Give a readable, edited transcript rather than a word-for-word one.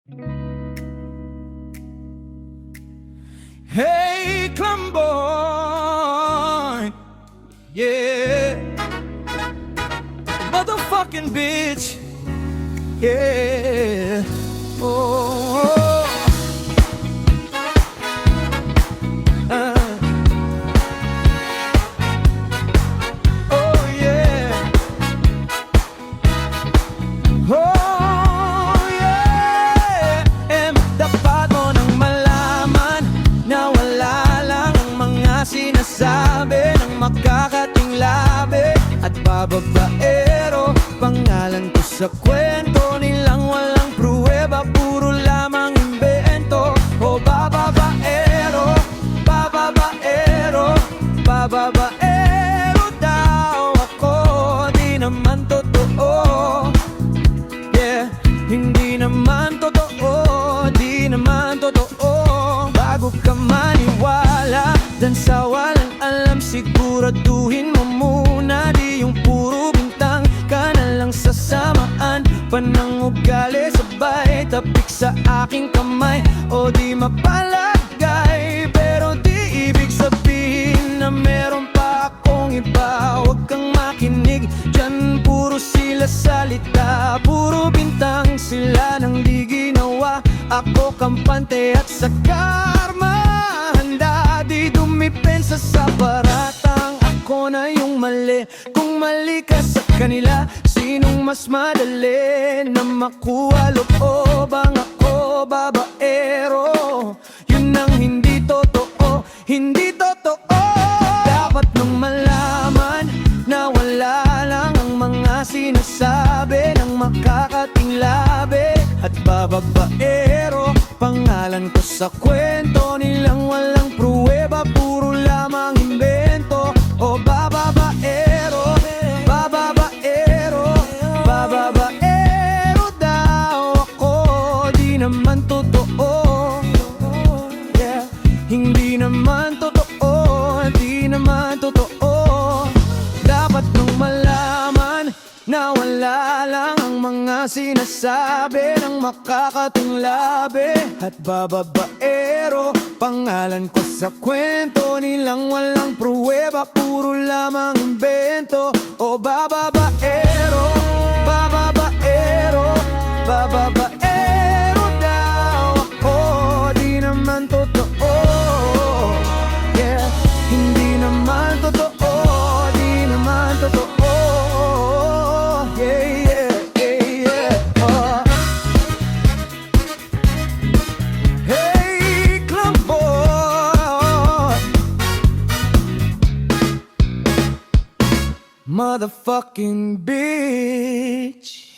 Hey, Clamboy, yeah, motherfucking bitch, yeah, oh, oh yeah, oh yeah, dapat mo nang malaman na wala lang ang mga sinasabi ng makakating labi at bababaero. Pangalan ko sa kwento nilang walang pruweba, puro lamang imbento. O bababaero, bababaero, bababaero daw ako. Di naman totoo, yeah, hindi naman totoo, di naman totoo. Bago ka maniwala dan sa walang alam, siguraduhin mo muna di yung puro bintang ka na lang sasamaan. Panangugali sabay tapik sa aking kamay, o di mapalagay, pero di ibig sabihin na meron pa akong iba. Huwag kang makinig dyan, puro sila salita, puro bintang sila nang di ginawa. Ako kampante at sa karma handa di dumipensa sa baratang. Ako na yung mali, kung mali ka sa kanila, sinong mas madali na makuha loob? Ang ako babaero, yun ang hindi totoo, hindi totoo. Dapat nung malaman na wala lang ang mga sinasabi ng makakating labi at bababaero. Pangalan ko sa kwento nilang walang pruweba, puro lamang imbento. O bababaero, bababaero, bababaero daw ako. Di naman totoo, yeah, hindi naman totoo, di naman totoo. Dapat nung malaman na wala lang ang mga sinasabi ng makakating labi at bababaero. Pangalan ko sa kwento nilang walang pruweba, puro lamang imbento. O bababaero, bababaero, bababaero daw ako. Di naman totoo, yeah, hindi naman totoo, di naman totoo, yeah, yeah, yeah, yeah, oh. Hey, Clamboy, motherfucking bitch.